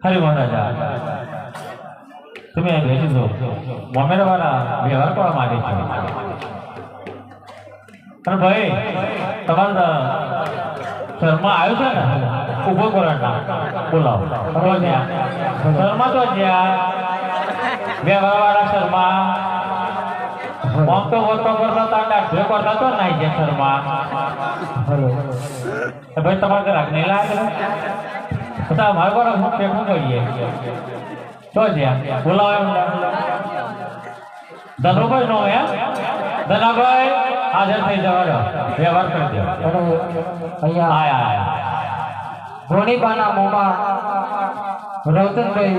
हरे महाराजा तुम्हें भेज दो मोमेर वाला व्यवहार को मारे अरे भाई તમારા શર્મા આવ્યો છે ને ઉભો કરાના બોલાવો તો જ્યાં શર્મા તો જ્યાં વ્યવહાર વાળા શર્મા આમ તો વર્તો કરતા હતા ડાક્ટર કરતા તો નહીં છે શર્મા ભાઈ તમારે ઘર આગળ લાગે બધા મારે બરાબર હું ફેંકું કરીએ તો જ્યાં બોલાવો ધનુભાઈ નો એમ ધનાભાઈ હાજર થઈ જવાનો વ્યવહાર કરી દો અહીંયા આયા ધોનીબાના મોમાં રવતનભાઈ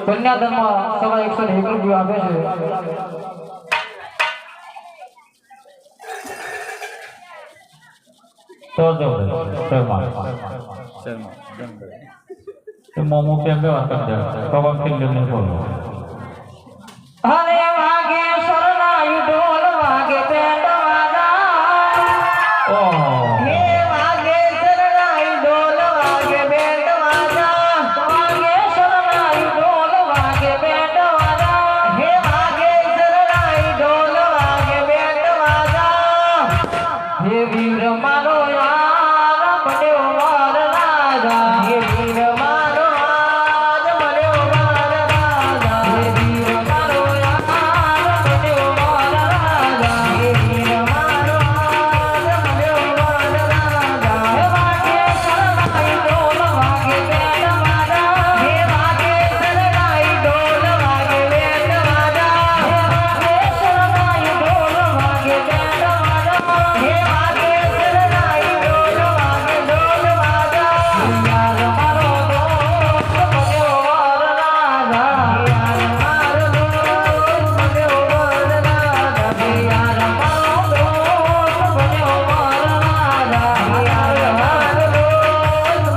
કન્યાદાનમાં ₹101 આપે છે તો દો શર્મા મોમો पे व्यवहार कर दो तो वक्त लेने बोलो हरे वागे शरणाई ढोल वागे पेट वाजा ओ हे वागे शरणाई ढोल वागे पेट वाजा वागे शरणाई ढोल वागे पेट वाजा हे वागे शरणाई ढोल वागे पेट वाजा हे वीर मारो यार बन्यो मार राजा हे वीर मारो आज बन्यो मार राजा हे वीर मारो यार बन्यो मार राजा हे वीर मारो आज बन्यो मार राजा हे वागे शरणाई ढोल वागे पेट वाजा हे वागे शरणाई ढोल वागे पेट वाजा हे वागे शरणाई ढोल वागे पेट वाजा हे वागे शरणाई ढोल वागे ढोल वाजा यार मारो दोस्त बन्यो मार राजा यार मारो दोस्त बन्यो मार राजा यार मारो दोस्त बन्यो मार राजा यार मारो दोस्त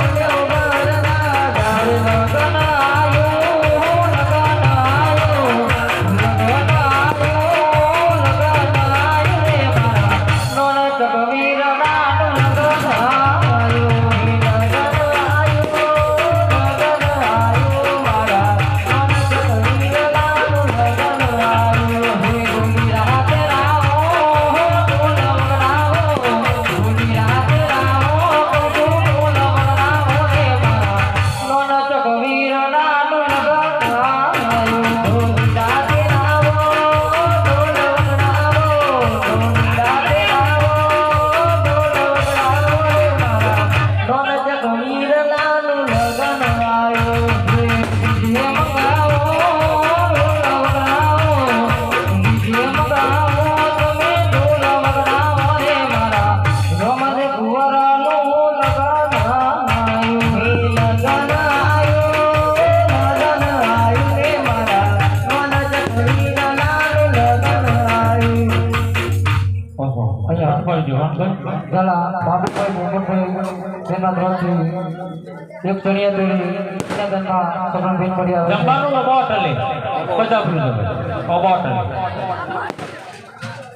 बन्यो मार राजा लगन आयो लगन आयो लगन आयो लगन आयो रे मारा नोनत कबीर नानु लगन आयो लगन आयो मारा नोनत कबीर नानु लगन आयो हे गुंडीरा तेरा हो बोल बनाओ गुंडीरा तेरा हो बोल बनाओ रे मारा नोनत कबीर नानु लगन आयो गुंडीरा तेरा हो बोल बनाओ गुंडीरा तेरा हो बोल बनाओ रे मारा नोनत कबीर नानु लगन आयो डीजे मंगाओ ढोल वगाओ डीजे मंगाओ તમે ઢોલ વગાવો રે મારા રમણે કુંવરાનું લગન આયું હે લગન આયું રે મારા નોનત કબીર નાનું લગન આયું ओहो अच्छा पर जो हम ગલા બાબુભાઈ મોહનભાઈ તેના તરફથી એક ચણિયા ચોળી કન્યાદાનમાં સગનભાઈ મળ્યા છે જમવાનું બોટલે 50 રૂપિયા બોટલે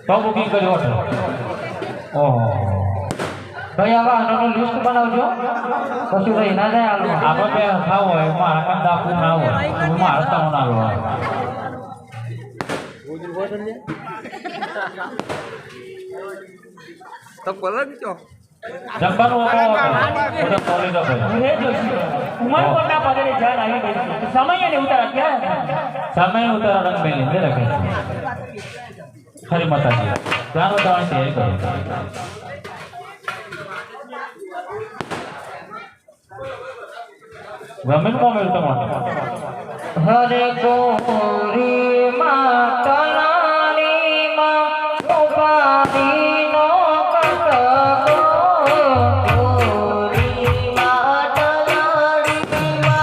તો બુકિંગ કરી હોટલ ઓહો ભાઈ આવા આનું લિસ્ટ બનાવજો કશું ભાઈ ના જાય આલો આપણે ખાવ હોય મારા કંદા આપું ના હોય મારા તાવ ના લો તો પલક છો જમવાનું બધા પોલી દો હે જોશી ઉમરકોટના પગલે જાન આવી ગઈ છે સમય ને ઉતાર ક્યાં समय उतर रंग में लेंदे रखे हरी माता जी जानो दान से करो जमीन को मिलता मानो हरे गोरी मातलानी मा गोपाली नो कटको गोरी मातलानी मा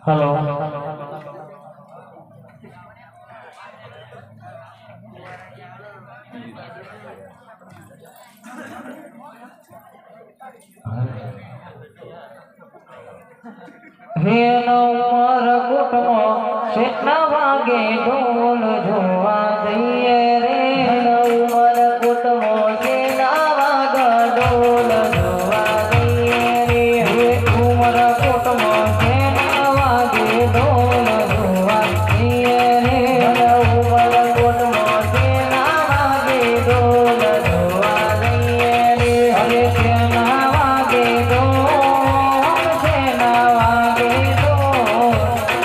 હેલો હે નવમર કુટમાં કેટલા વાગે ઢોલ જોવા જઈએ રે નવમર કુટમાં કેટલા વાગે ઢોલ જોવા જઈએ રે હે ઉમર કુટમાં કેટલા વાગે ઢોલ જોવા જઈએ રે ઉમર કુટમાં કેટલા વાગે ઢોલ જોવા જઈએ રે હરે કેટલા વાગે ઢોલ કેટલા વાગે ઢોલ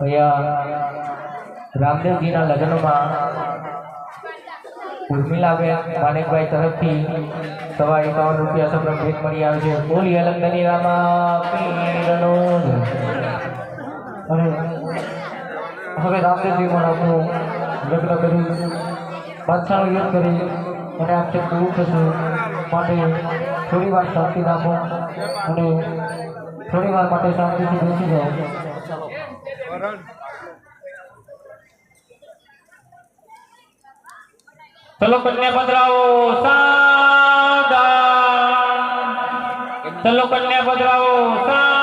અહીંયા રામદેવજીના લગ્નમાં ઉર્મિલાબેન માણેકભાઈ તરફથી ₹51 સપ્રમ ભેટ મળી આવે છે. બોલી અલંદની રામા પીરનો જય. અને હવે રામદેવજી પણ આપણું લગ્ન કરી બાદશાહનો યુદ્ધ કરી અને આક્ષેપ પૂરું થશે માટે થોડી વાર શાંતિ રાખો અને થોડી વાર માટે શાંતિથી બેસી જાઓ. ચલો કન્યા પધરાવો સાવધાન. ચલો કન્યા પધરાવો સાવધાન.